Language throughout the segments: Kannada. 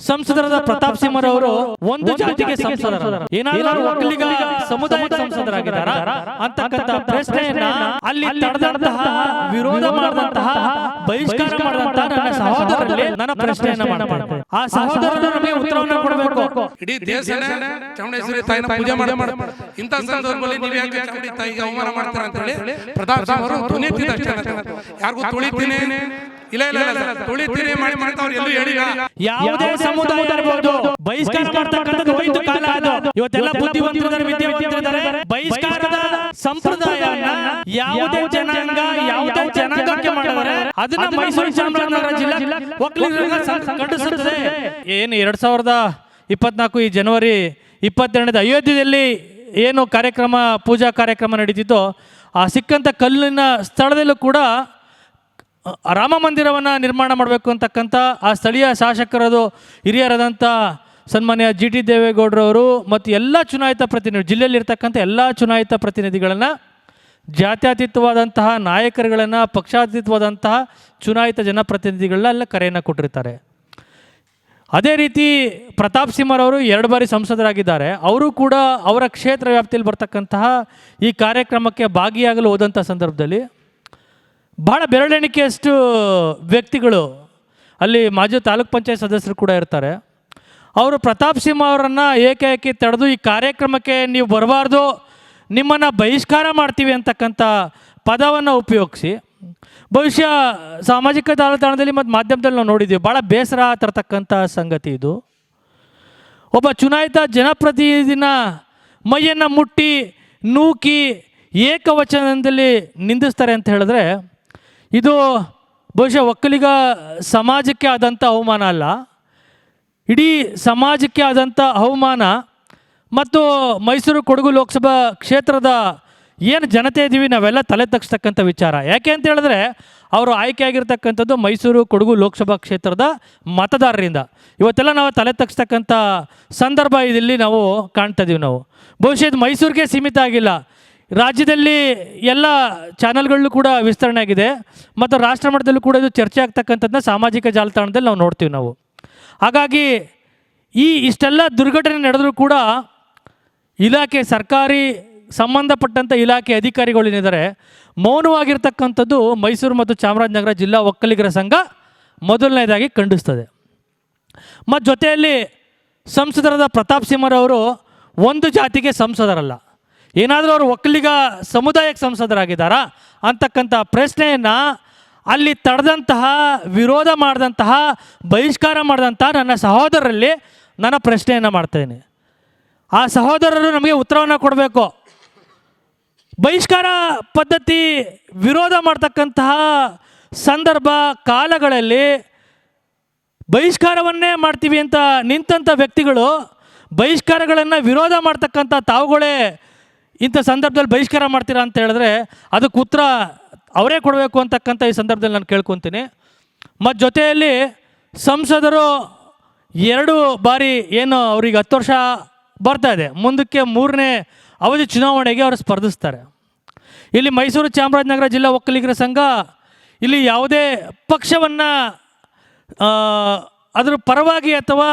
ಸಂಸದರಾದ ಪ್ರತಾಪ್ ಸಿಂಹರವರು ಒಂದು ಜಾತಿಗೆ ಸಂಸದರ ಏನಾದರೂ ಒಕ್ಕಲಿಗ ಸಮುದಾಯಕ್ಕೆ ಸಂಸದರಾಗಿದ್ದಾರಾ ಅಂತಕ್ಕಂಥ ಪ್ರಶ್ನೆಯನ್ನ ಅಲ್ಲಿ ತಡೆದಂತಹ ವಿರೋಧ ಮಾಡಿದಂತಹ ಬಹಿಷ್ಕಾರ ಮಾಡಿದಂತಹ ನನ್ನ ಸಹೋದರರಲ್ಲಿ ನನ್ನ ಪ್ರಶ್ನೆಯನ್ನ ಮಾಡ್ತಾರೆ. ಆ ಸಹೋದರರು ನಮಗೆ ಉತ್ತರವನ್ನು ಕೊಡಬೇಕು. ಇಡೀ ದೇಶನೇ ಚಾಮುಂಡೇಶ್ವರಿ ತಾಯಿನ ಪೂಜೆ ಮಾಡಿ ಇಂಥ ಸಂದರ್ಭದಲ್ಲಿ ನೀವು ಯಾಕೆ ಚಾಮುಂಡಿ ತಾಯಿಗೆ ಅವಮಾನ ಮಾಡ್ತಾರೆ ಅಂತ ಹೇಳಿ ಪ್ರತಾಪ್ ಸಿಂಹ ಅವರು ಧ್ವನಿ ಎತ್ತಿದಷ್ಟೇ. ಯಾರಿಗೂ ತುಳಿತೀನಿ ಇಲ್ಲ ಇಲ್ಲ ಇಲ್ಲ ತುಳಿತೀನಿ ಮಾಡಿ ಮಾಡ್ತಾವ್ರು ಎಲ್ಲೂ ಹೇಳಿಲ್ಲ. ಯಾವುದೇ ಸಮುದಾಯ ಇರಬಹುದು ಬಹಿಷ್ಕಾರ ಮಾಡ್ತಕ್ಕಂಥದ್ದು ಹೋಯ್ತು ಕಾಲ ಅದು. ಇವತ್ತೆಲ್ಲ ಬುದ್ಧಿವಂತರಿದ್ದಾರೆ, ವಿದ್ಯಾವಂತರಿದ್ದಾರೆ. ಬಹಿಷ್ಕಾರದ ಸಂಪ್ರದಾಯವನ್ನ ಯಾವುದೇ ಜನಾಂಗ ಯಾವುದೇ ಜನಾಂಗಕ್ಕೆ ಮಾಡಿದರೆ ಅದನ್ನ ಮೈಸೂರು ಚಾಮರಾಜನಗರ ಜಿಲ್ಲಾ ಒಕ್ಕಲಿಗರ ಖಂಡಿಸುತ್ತದೆ. ಏನು 2024 ಈ ಜನವರಿ 22 ಅಯೋಧ್ಯೆಯಲ್ಲಿ ಏನು ಕಾರ್ಯಕ್ರಮ ಪೂಜಾ ಕಾರ್ಯಕ್ರಮ ನಡೀತಿದ್ದೋ ಆ ಸಿಕ್ಕಂಥ ಕಲ್ಲಿನ ಸ್ಥಳದಲ್ಲೂ ಕೂಡ ರಾಮ ಮಂದಿರವನ್ನು ನಿರ್ಮಾಣ ಮಾಡಬೇಕು ಅಂತಕ್ಕಂಥ ಆ ಸ್ಥಳೀಯ ಶಾಸಕರದು ಹಿರಿಯರಾದಂಥ ಸನ್ಮಾನ್ಯ GT ದೇವೇಗೌಡರವರು ಮತ್ತು ಎಲ್ಲ ಚುನಾಯಿತ ಪ್ರತಿನಿಧಿ ಜಿಲ್ಲೆಯಲ್ಲಿರ್ತಕ್ಕಂಥ ಎಲ್ಲ ಚುನಾಯಿತ ಪ್ರತಿನಿಧಿಗಳನ್ನು ಜಾತ್ಯತೀತವಾದಂತಹ ನಾಯಕರುಗಳನ್ನು ಪಕ್ಷಾತೀತವಾದಂತಹ ಚುನಾಯಿತ ಜನಪ್ರತಿನಿಧಿಗಳನ್ನ ಎಲ್ಲ ಕರೆಯನ್ನು ಕೊಟ್ಟಿರ್ತಾರೆ. ಅದೇ ರೀತಿ ಪ್ರತಾಪ್ ಸಿಂಹರವರು 2 ಬಾರಿ ಸಂಸದರಾಗಿದ್ದಾರೆ. ಅವರು ಕೂಡ ಅವರ ಕ್ಷೇತ್ರ ವ್ಯಾಪ್ತಿಯಲ್ಲಿ ಬರ್ತಕ್ಕಂತಹ ಈ ಕಾರ್ಯಕ್ರಮಕ್ಕೆ ಭಾಗಿಯಾಗಲು ಹೋದಂಥ ಸಂದರ್ಭದಲ್ಲಿ ಬಹಳ ಬೆರಳೆಣಿಕೆಯಷ್ಟು ವ್ಯಕ್ತಿಗಳು ಅಲ್ಲಿ ಮಾಜಿ ತಾಲೂಕ್ ಪಂಚಾಯತ್ ಸದಸ್ಯರು ಕೂಡ ಇರ್ತಾರೆ. ಅವರು ಪ್ರತಾಪ್ ಸಿಂಹ ಅವರನ್ನು ಏಕಾಏಕಿ ತಡೆದು ಈ ಕಾರ್ಯಕ್ರಮಕ್ಕೆ ನೀವು ಬರಬಾರ್ದು, ನಿಮ್ಮನ್ನು ಬಹಿಷ್ಕಾರ ಮಾಡ್ತೀವಿ ಅಂತಕ್ಕಂಥ ಪದವನ್ನು ಉಪಯೋಗಿಸಿ ಬಹುಶಃ ಸಾಮಾಜಿಕ ಜಾಲತಾಣದಲ್ಲಿ ಮತ್ತು ಮಾಧ್ಯಮದಲ್ಲಿ ನಾವು ನೋಡಿದ್ದೀವಿ. ಭಾಳ ಬೇಸರ ತರ್ತಕ್ಕಂಥ ಸಂಗತಿ ಇದು. ಒಬ್ಬ ಚುನಾಯಿತ ಜನಪ್ರತಿನಿಧಿನ ಮೈಯನ್ನು ಮುಟ್ಟಿ ನೂಕಿ ಏಕವಚನದಲ್ಲಿ ನಿಂದಿಸ್ತಾರೆ ಅಂತ ಹೇಳಿದ್ರೆ ಇದು ಬಹುಶಃ ಒಕ್ಕಲಿಗ ಸಮಾಜಕ್ಕೆ ಆದಂಥ ಅವಮಾನ ಅಲ್ಲ, ಇಡೀ ಸಮಾಜಕ್ಕೆ ಆದಂಥ ಅವಮಾನ. ಮತ್ತು ಮೈಸೂರು ಕೊಡಗು ಲೋಕಸಭಾ ಕ್ಷೇತ್ರದ ಏನು ಜನತೆ ಇದ್ದೀವಿ ನಾವೆಲ್ಲ ತಲೆ ತಗ್ಸ್ತಕ್ಕಂಥ ವಿಚಾರ. ಯಾಕೆ ಅಂತ ಹೇಳಿದ್ರೆ ಅವರು ಆಯ್ಕೆಯಾಗಿರ್ತಕ್ಕಂಥದ್ದು ಮೈಸೂರು ಕೊಡಗು ಲೋಕಸಭಾ ಕ್ಷೇತ್ರದ ಮತದಾರರಿಂದ. ಇವತ್ತೆಲ್ಲ ನಾವು ತಲೆ ತಗ್ಸ್ತಕ್ಕಂಥ ಸಂದರ್ಭ ಇಲ್ಲಿ ನಾವು ಕಾಣ್ತಾ ಇದ್ದೀವಿ. ನಾವು ಬಹುಶಃ ಇದು ಮೈಸೂರಿಗೆ ಸೀಮಿತ ಆಗಿಲ್ಲ, ರಾಜ್ಯದಲ್ಲಿ ಎಲ್ಲ ಚಾನಲ್ಗಳಲ್ಲೂ ಕೂಡ ವಿಸ್ತರಣೆ ಆಗಿದೆ ಮತ್ತು ರಾಷ್ಟ್ರ ಮಟ್ಟದಲ್ಲೂ ಕೂಡ ಇದು ಚರ್ಚೆ ಆಗ್ತಕ್ಕಂಥದ್ದನ್ನ ಸಾಮಾಜಿಕ ಜಾಲತಾಣದಲ್ಲಿ ನಾವು ನೋಡ್ತೀವಿ ನಾವು. ಹಾಗಾಗಿ ಇಷ್ಟೆಲ್ಲ ದುರ್ಘಟನೆ ನಡೆದರೂ ಕೂಡ ಇಲಾಖೆ ಸರ್ಕಾರಿ ಸಂಬಂಧಪಟ್ಟಂಥ ಇಲಾಖೆ ಅಧಿಕಾರಿಗಳೇನಿದ್ದಾರೆ ಮೌನವಾಗಿರ್ತಕ್ಕಂಥದ್ದು ಮೈಸೂರು ಮತ್ತು ಚಾಮರಾಜನಗರ ಜಿಲ್ಲಾ ಒಕ್ಕಲಿಗರ ಸಂಘ ಮೊದಲನೇದಾಗಿ ಖಂಡಿಸ್ತದೆ. ಮತ್ತು ಜೊತೆಯಲ್ಲಿ ಸಂಸದರಾದ ಪ್ರತಾಪ್ ಸಿಂಹರವರು ಒಂದು ಜಾತಿಗೆ ಸಂಸದರಲ್ಲ, ಏನಾದರೂ ಅವರು ಒಕ್ಕಲಿಗ ಸಮುದಾಯಕ್ಕೆ ಸಂಸದರಾಗಿದ್ದಾರಾ ಅಂತಕ್ಕಂಥ ಪ್ರಶ್ನೆಯನ್ನು ಅಲ್ಲಿ ತಡೆದಂತಹ ವಿರೋಧ ಮಾಡಿದಂತಹ ಬಹಿಷ್ಕಾರ ಮಾಡಿದಂತಹ ನನ್ನ ಸಹೋದರರಲ್ಲಿ ನನ್ನ ಪ್ರಶ್ನೆಯನ್ನು ಮಾಡ್ತಾಯಿದ್ದೀನಿ. ಆ ಸಹೋದರರು ನಮಗೆ ಉತ್ತರವನ್ನು ಕೊಡಬೇಕು. ಬಹಿಷ್ಕಾರ ಪದ್ಧತಿ ವಿರೋಧ ಮಾಡ್ತಕ್ಕಂತಹ ಸಂದರ್ಭ ಕಾಲಗಳಲ್ಲಿ ಬಹಿಷ್ಕಾರವನ್ನೇ ಮಾಡ್ತೀವಿ ಅಂತ ನಿಂತಹ ವ್ಯಕ್ತಿಗಳು ಬಹಿಷ್ಕಾರಗಳನ್ನು ವಿರೋಧ ಮಾಡ್ತಕ್ಕಂಥ ತಾವುಗಳೇ ಇಂಥ ಸಂದರ್ಭದಲ್ಲಿ ಬಹಿಷ್ಕಾರ ಮಾಡ್ತೀರಾ ಅಂತ ಹೇಳಿದ್ರೆ ಅದಕ್ಕೆ ಉತ್ತರ ಅವರೇ ಕೊಡಬೇಕು ಅಂತಕ್ಕಂಥ ಈ ಸಂದರ್ಭದಲ್ಲಿ ನಾನು ಕೇಳ್ಕೊತೀನಿ. ಮತ್ತು ಜೊತೆಯಲ್ಲಿ ಸಂಸದರು 2 ಬಾರಿ ಏನು ಅವ್ರಿಗೆ 10 ವರ್ಷ ಬರ್ತಾ ಇದೆ, ಮುಂದಕ್ಕೆ 3ನೇ ಅವಧಿ ಚುನಾವಣೆಗೆ ಅವರು ಸ್ಪರ್ಧಿಸ್ತಾರೆ. ಇಲ್ಲಿ ಮೈಸೂರು ಚಾಮರಾಜನಗರ ಜಿಲ್ಲಾ ಒಕ್ಕಲಿಗರ ಸಂಘ ಇಲ್ಲಿ ಯಾವುದೇ ಪಕ್ಷವನ್ನು ಅದರ ಪರವಾಗಿ ಅಥವಾ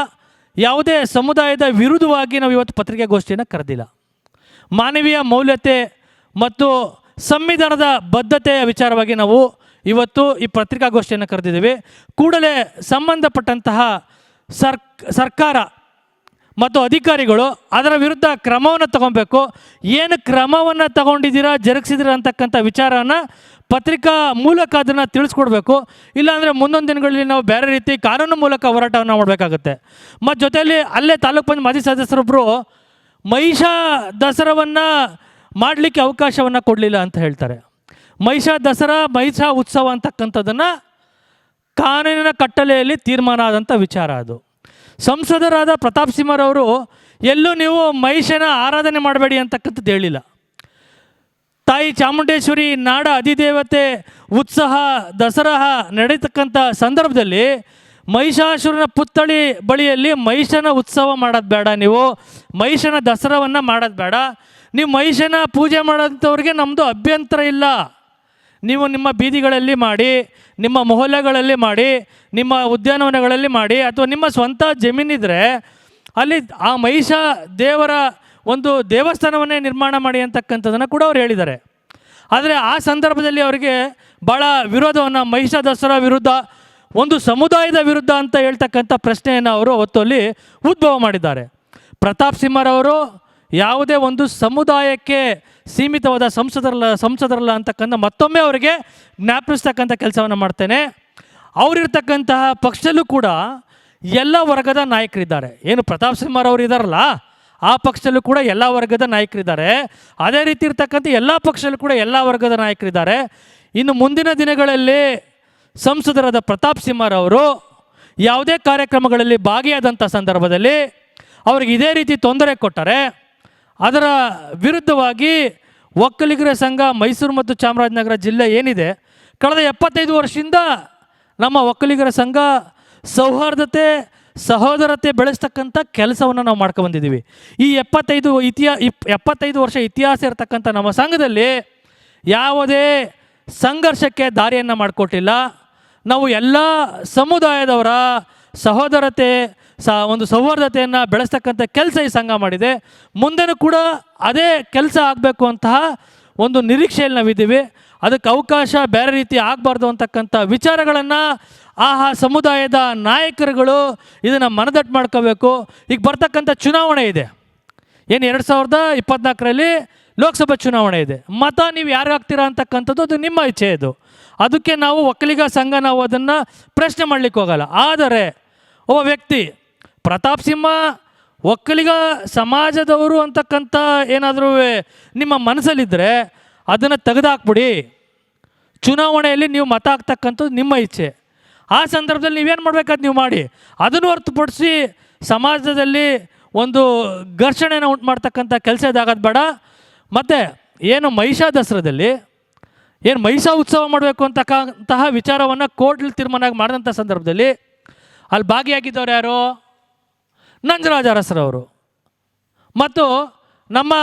ಯಾವುದೇ ಸಮುದಾಯದ ವಿರುದ್ಧವಾಗಿ ನಾವು ಇವತ್ತು ಪತ್ರಿಕಾಗೋಷ್ಠಿಯನ್ನು ಕರೆದಿಲ್ಲ. ಮಾನವೀಯ ಮೌಲ್ಯತೆ ಮತ್ತು ಸಂವಿಧಾನದ ಬದ್ಧತೆಯ ವಿಚಾರವಾಗಿ ನಾವು ಇವತ್ತು ಈ ಪತ್ರಿಕಾಗೋಷ್ಠಿಯನ್ನು ಕರೆದಿದ್ದೀವಿ. ಕೂಡಲೇ ಸಂಬಂಧಪಟ್ಟಂತಹ ಸರ್ಕಾರ ಮತ್ತು ಅಧಿಕಾರಿಗಳು ಅದರ ವಿರುದ್ಧ ಕ್ರಮವನ್ನು ತಗೊಬೇಕು. ಏನು ಕ್ರಮವನ್ನು ತಗೊಂಡಿದ್ದೀರಾ ಜರುಗಿಸಿದ್ದೀರಾ ಅಂತಕ್ಕಂಥ ವಿಚಾರವನ್ನು ಪತ್ರಿಕಾ ಮೂಲಕ ಅದನ್ನು ತಿಳಿಸ್ಕೊಡ್ಬೇಕು. ಇಲ್ಲಾಂದರೆ ಮುಂದೊಂದು ದಿನಗಳಲ್ಲಿ ನಾವು ಬೇರೆ ರೀತಿ ಕಾನೂನು ಮೂಲಕ ಹೋರಾಟವನ್ನು ಮಾಡಬೇಕಾಗುತ್ತೆ. ಮತ್ತು ಜೊತೆಯಲ್ಲಿ ಅಲ್ಲೇ ತಾಲೂಕು ಪಂಚಾಯತ್ ಮಾಜಿ ಸದಸ್ಯರೊಬ್ಬರು ಮಹಿಷ ದಸರಾವನ್ನು ಮಾಡಲಿಕ್ಕೆ ಅವಕಾಶವನ್ನು ಕೊಡಲಿಲ್ಲ ಅಂತ ಹೇಳ್ತಾರೆ. ಮಹಿಷ ಉತ್ಸವ ಅಂತಕ್ಕಂಥದ್ದನ್ನು ಕಾನೂನಿನ ಕಟ್ಟಲೆಯಲ್ಲಿ ತೀರ್ಮಾನ ಆದಂಥ ವಿಚಾರ ಅದು. ಸಂಸದರಾದ ಪ್ರತಾಪ್ ಸಿಂಹರವರು ಎಲ್ಲೂ ನೀವು ಮಹಿಷನ ಆರಾಧನೆ ಮಾಡಬೇಡಿ ಅಂತಕ್ಕಂಥದ್ದು ಹೇಳಿಲ್ಲ. ತಾಯಿ ಚಾಮುಂಡೇಶ್ವರಿ ನಾಡ ಅಧಿದೇವತೆ ಉತ್ಸವ ದಸರಾ ನಡೀತಕ್ಕಂಥ ಸಂದರ್ಭದಲ್ಲಿ ಮಹಿಷಾಸುರನ ಪುತ್ಥಳಿ ಬಳಿಯಲ್ಲಿ ಮಹಿಷನ ಉತ್ಸವ ಮಾಡೋದು ಬೇಡ, ನೀವು ಮಹಿಷನ ದಸರಾವನ್ನು ಮಾಡೋದು ಬೇಡ. ನೀವು ಮಹಿಷನ ಪೂಜೆ ಮಾಡೋಂಥವ್ರಿಗೆ ನಮ್ಮದು ಅಭ್ಯಂತರ ಇಲ್ಲ, ನೀವು ನಿಮ್ಮ ಬೀದಿಗಳಲ್ಲಿ ಮಾಡಿ, ನಿಮ್ಮ ಮೊಹಲ್ಲೆಗಳಲ್ಲಿ ಮಾಡಿ, ನಿಮ್ಮ ಉದ್ಯಾನವನಗಳಲ್ಲಿ ಮಾಡಿ, ಅಥವಾ ನಿಮ್ಮ ಸ್ವಂತ ಜಮೀನಿದ್ರೆ ಅಲ್ಲಿ ಆ ಮಹಿಷ ದೇವರ ಒಂದು ದೇವಸ್ಥಾನವನ್ನೇ ನಿರ್ಮಾಣ ಮಾಡಿ ಅಂತಕ್ಕಂಥದ್ದನ್ನು ಕೂಡ ಅವ್ರು ಹೇಳಿದ್ದಾರೆ. ಆದರೆ ಆ ಸಂದರ್ಭದಲ್ಲಿ ಅವರಿಗೆ ಭಾಳ ವಿರೋಧವನ್ನು, ಮಹಿಷ ದಸರಾ ವಿರುದ್ಧ, ಒಂದು ಸಮುದಾಯದ ವಿರುದ್ಧ ಅಂತ ಹೇಳ್ತಕ್ಕಂಥ ಪ್ರಶ್ನೆಯನ್ನು ಅವರು ಅವತ್ತಲ್ಲಿ ಉದ್ಭವ ಮಾಡಿದ್ದಾರೆ. ಪ್ರತಾಪ್ ಸಿಂಹರವರು ಯಾವುದೇ ಒಂದು ಸಮುದಾಯಕ್ಕೆ ಸೀಮಿತವಾದ ಸಂಸದರಲ್ಲ ಅಂತಕ್ಕಂಥ ಮತ್ತೊಮ್ಮೆ ಅವರಿಗೆ ಜ್ಞಾಪಿಸ್ತಕ್ಕಂಥ ಕೆಲಸವನ್ನು ಮಾಡ್ತೇನೆ. ಅವರಿರ್ತಕ್ಕಂತಹ ಪಕ್ಷದಲ್ಲೂ ಕೂಡ ಎಲ್ಲ ವರ್ಗದ ನಾಯಕರಿದ್ದಾರೆ. ಏನು ಪ್ರತಾಪ್ ಸಿಂಹರವರು ಇದ್ದಾರಲ್ಲ, ಆ ಪಕ್ಷದಲ್ಲೂ ಕೂಡ ಎಲ್ಲ ವರ್ಗದ ನಾಯಕರಿದ್ದಾರೆ. ಅದೇ ರೀತಿ ಇರ್ತಕ್ಕಂಥ ಎಲ್ಲ ಪಕ್ಷದಲ್ಲೂ ಕೂಡ ಎಲ್ಲ ವರ್ಗದ ನಾಯಕರಿದ್ದಾರೆ. ಇನ್ನು ಮುಂದಿನ ದಿನಗಳಲ್ಲಿ ಸಂಸದರಾದ ಪ್ರತಾಪ್ ಸಿಂಹರವರು ಯಾವುದೇ ಕಾರ್ಯಕ್ರಮಗಳಲ್ಲಿ ಭಾಗಿಯಾದಂಥ ಸಂದರ್ಭದಲ್ಲಿ ಅವ್ರಿಗೆ ಇದೇ ರೀತಿ ತೊಂದರೆ ಕೊಟ್ಟರೆ ಅದರ ವಿರುದ್ಧವಾಗಿ ಒಕ್ಕಲಿಗರ ಸಂಘ ಮೈಸೂರು ಮತ್ತು ಚಾಮರಾಜನಗರ ಜಿಲ್ಲೆ ಏನಿದೆ, ಕಳೆದ 75 ವರ್ಷದಿಂದ ನಮ್ಮ ಒಕ್ಕಲಿಗರ ಸಂಘ ಸೌಹಾರ್ದತೆ, ಸಹೋದರತೆ ಬೆಳೆಸ್ತಕ್ಕಂಥ ಕೆಲಸವನ್ನು ನಾವು ಮಾಡ್ಕೊಂಬಂದಿದ್ದೀವಿ. ಈ 75 ವರ್ಷ ಇತಿಹಾಸ ಇರತಕ್ಕಂಥ ನಮ್ಮ ಸಂಘದಲ್ಲಿ ಯಾವುದೇ ಸಂಘರ್ಷಕ್ಕೆ ದಾರಿಯನ್ನು ಮಾಡಿಕೊಟ್ಟಿಲ್ಲ. ನಾವು ಎಲ್ಲ ಸಮುದಾಯದವರ ಸಹೋದರತೆ, ಒಂದು ಸೌಹಾರ್ದತೆಯನ್ನು ಬೆಳೆಸ್ತಕ್ಕಂಥ ಕೆಲಸ ಈ ಸಂಘ ಮಾಡಿದೆ. ಮುಂದೆನೂ ಕೂಡ ಅದೇ ಕೆಲಸ ಆಗಬೇಕು ಅಂತಹ ಒಂದು ನಿರೀಕ್ಷೆಯಲ್ಲಿ ನಾವಿದ್ದೀವಿ. ಅದಕ್ಕೆ ಅವಕಾಶ ಬೇರೆ ರೀತಿ ಆಗಬಾರ್ದು ಅಂತಕ್ಕಂಥ ವಿಚಾರಗಳನ್ನು ಆ ಸಮುದಾಯದ ನಾಯಕರುಗಳು ಇದನ್ನು ಮನದಟ್ಟು ಮಾಡ್ಕೋಬೇಕು. ಈಗ ಬರ್ತಕ್ಕಂಥ ಚುನಾವಣೆ ಇದೆ, ಏನು 2024ರಲ್ಲಿ ಲೋಕಸಭಾ ಚುನಾವಣೆ ಇದೆ. ಮತ ನೀವು ಯಾರು ಹಾಕ್ತೀರಾ ಅಂತಕ್ಕಂಥದ್ದು ಅದು ನಿಮ್ಮ ಇಚ್ಛೆ. ಇದು ಅದಕ್ಕೆ ನಾವು ಒಕ್ಕಲಿಗ ಸಂಘ ನಾವು ಅದನ್ನು ಪ್ರಶ್ನೆ ಮಾಡಲಿಕ್ಕೆ ಹೋಗಲ್ಲ. ಆದರೆ ಒಬ್ಬ ವ್ಯಕ್ತಿ ಪ್ರತಾಪ್ ಸಿಂಹ ಒಕ್ಕಲಿಗ ಸಮಾಜದವರು ಅಂತಕ್ಕಂಥ ಏನಾದರೂ ನಿಮ್ಮ ಮನಸ್ಸಲ್ಲಿದ್ದರೆ ಅದನ್ನು ತೆಗೆದುಹಾಕ್ಬಿಡಿ. ಚುನಾವಣೆಯಲ್ಲಿ ನೀವು ಮತ ಹಾಕ್ತಕ್ಕಂಥದ್ದು ನಿಮ್ಮ ಇಚ್ಛೆ. ಆ ಸಂದರ್ಭದಲ್ಲಿ ನೀವೇನು ಮಾಡಬೇಕಾದ್ ನೀವು ಮಾಡಿ. ಅದನ್ನು ಹೊರತುಪಡಿಸಿ ಸಮಾಜದಲ್ಲಿ ಒಂದು ಘರ್ಷಣೆನ ಉಂಟು ಮಾಡ್ತಕ್ಕಂಥ ಕೆಲಸ ಇದಾಗೋದು ಬೇಡ. ಮತ್ತು ಏನು ಮಹಿಷ ದಸರಾದಲ್ಲಿ ಏನು ಮಹಿಷ ಉತ್ಸವ ಮಾಡಬೇಕು ಅಂತಕ್ಕಂತಹ ವಿಚಾರವನ್ನು ಕೋರ್ಟ್ಲಿ ತೀರ್ಮಾನ ಮಾಡಿದಂಥ ಸಂದರ್ಭದಲ್ಲಿ ಅಲ್ಲಿ ಭಾಗಿಯಾಗಿದ್ದವ್ರು ಯಾರು? ನಂಜರಾಜ ಅರಸರವರು ಮತ್ತು ನಮ್ಮ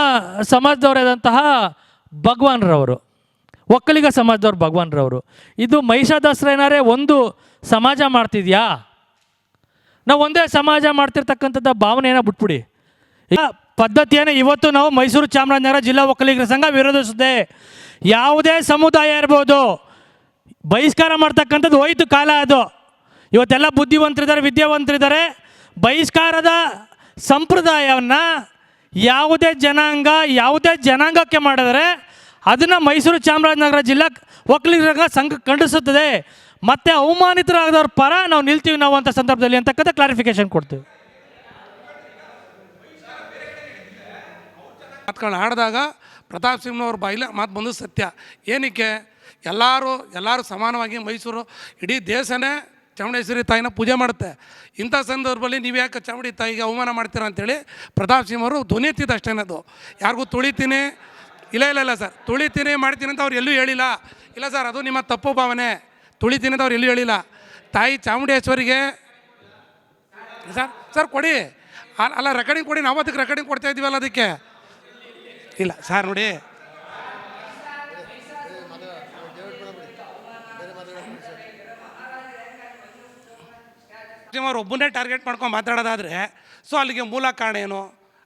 ಸಮಾಜದವರಾದಂತಹ ಭಗವಾನ್ರವರು, ಒಕ್ಕಲಿಗ ಸಮಾಜದವ್ರು ಭಗವಾನ್ರವರು. ಇದು ಮಹಿಷ ದಸರಾ ಏನಾರೇ ಒಂದು ಸಮಾಜ ಮಾಡ್ತಿದ್ಯಾ? ನಾವು ಒಂದೇ ಸಮಾಜ ಮಾಡ್ತಿರ್ತಕ್ಕಂಥದ್ದು ಭಾವನೆಯನ್ನು ಬಿಟ್ಬಿಡಿ. ಪದ್ಧತಿಯನ್ನು ಇವತ್ತು ನಾವು ಮೈಸೂರು ಚಾಮರಾಜನಗರ ಜಿಲ್ಲಾ ಒಕ್ಕಲಿಗರ ಸಂಘ ವಿರೋಧಿಸುತ್ತೆ. ಯಾವುದೇ ಸಮುದಾಯ ಇರ್ಬೋದು, ಬಹಿಷ್ಕಾರ ಮಾಡ್ತಕ್ಕಂಥದ್ದು ಹೋಯ್ತು ಕಾಲ. ಅದು ಇವತ್ತೆಲ್ಲ ಬುದ್ಧಿವಂತರಿದ್ದಾರೆ, ವಿದ್ಯಾವಂತರಿದ್ದಾರೆ. ಬಹಿಷ್ಕಾರದ ಸಂಪ್ರದಾಯವನ್ನು ಯಾವುದೇ ಜನಾಂಗಕ್ಕೆ ಮಾಡಿದರೆ ಅದನ್ನು ಮೈಸೂರು ಚಾಮರಾಜನಗರ ಜಿಲ್ಲಾ ಒಕ್ಕಲಿಗರ ಸಂಘ ಖಂಡಿಸುತ್ತದೆ. ಮತ್ತು ಅವಮಾನಿತರಾಗದವ್ರ ಪರ ನಾವು ನಿಲ್ತೀವಿ ನಾವು ಅಂತ ಸಂದರ್ಭದಲ್ಲಿ ಅಂತಕ್ಕಂಥ ಕ್ಲಾರಿಫಿಕೇಶನ್ ಕೊಡ್ತೀವಿ. ಮಾತುಗಳನ್ನ ಆಡಿದಾಗ ಪ್ರತಾಪ್ ಸಿಂಹನವ್ರ ಬಾಯಿಲೆ ಮಾತು ಬಂದು ಸತ್ಯ. ಏನಕ್ಕೆ ಎಲ್ಲರೂ ಸಮಾನವಾಗಿ ಮೈಸೂರು ಇಡೀ ದೇಶನೇ ಚಾಮುಂಡೇಶ್ವರಿ ತಾಯಿನ ಪೂಜೆ ಮಾಡುತ್ತೆ. ಇಂಥ ಸಂದರ್ಭದಲ್ಲಿ ನೀವು ಯಾಕೆ ಚಾಮುಂಡಿ ತಾಯಿಗೆ ಅವಮಾನ ಮಾಡ್ತೀರಾ ಅಂತೇಳಿ ಪ್ರತಾಪ್ ಸಿಂಹವರು ಧ್ವನಿ ಎತ್ತಿದ್ದು ಅಷ್ಟೇನದು. ಯಾರಿಗೂ ತುಳಿತೀನಿ ಇಲ್ಲ ಸರ್, ತುಳಿತೀನಿ ಮಾಡ್ತೀನಿ ಅಂತ ಅವ್ರು ಎಲ್ಲೂ ಹೇಳಿಲ್ಲ. ಇಲ್ಲ ಸರ್, ಅದು ನಿಮ್ಮ ತಪ್ಪು ಭಾವನೆ. ತುಳಿತೀನಿ ಅಂತ ಅವ್ರು ಎಲ್ಲೂ ಹೇಳಿಲ್ಲ. ತಾಯಿ ಚಾಮುಂಡೇಶ್ವರಿಗೆ ಸರ್ ಕೊಡಿ, ಅಲ್ಲ ರೆಕಾರ್ಡಿಂಗ್ ಕೊಡಿ, ನಾವು ಅದಕ್ಕೆ ರೆಕಾರ್ಡಿಂಗ್ ಕೊಡ್ತಾ ಇದ್ದೀವಲ್ಲ ಅದಕ್ಕೆ. ಇಲ್ಲ ಸರ್ ನೋಡಿ, ಅವ್ರು ಒಬ್ಬನೇ ಟಾರ್ಗೆಟ್ ಮಾಡ್ಕೊಂಡು ಮಾತಾಡೋದಾದರೆ ಸೊ ಅಲ್ಲಿಗೆ ಮೂಲ ಕಾರಣ ಏನು?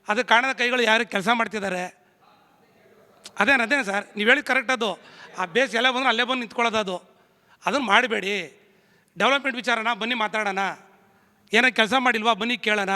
ಅದು ಕಾರಣದ ಕೈಗಳು ಯಾರು ಕೆಲಸ ಮಾಡ್ತಿದ್ದಾರೆ? ಅದೇನು ಸರ್, ನೀವು ಹೇಳಿದ ಕರೆಕ್ಟ್. ಅದು ಆ ಬೇಸ್ ಎಲ್ಲ ಬಂದ್ರೆ ಅಲ್ಲೇ ಬಂದು ನಿಂತ್ಕೊಳ್ಳೋದು. ಅದನ್ನು ಮಾಡಬೇಡಿ. ಡೆವಲಪ್ಮೆಂಟ್ ವಿಚಾರನ ಬನ್ನಿ ಮಾತಾಡೋಣ. ಏನೋ ಕೆಲಸ ಮಾಡಿಲ್ವಾ ಬನ್ನಿ ಕೇಳೋಣ.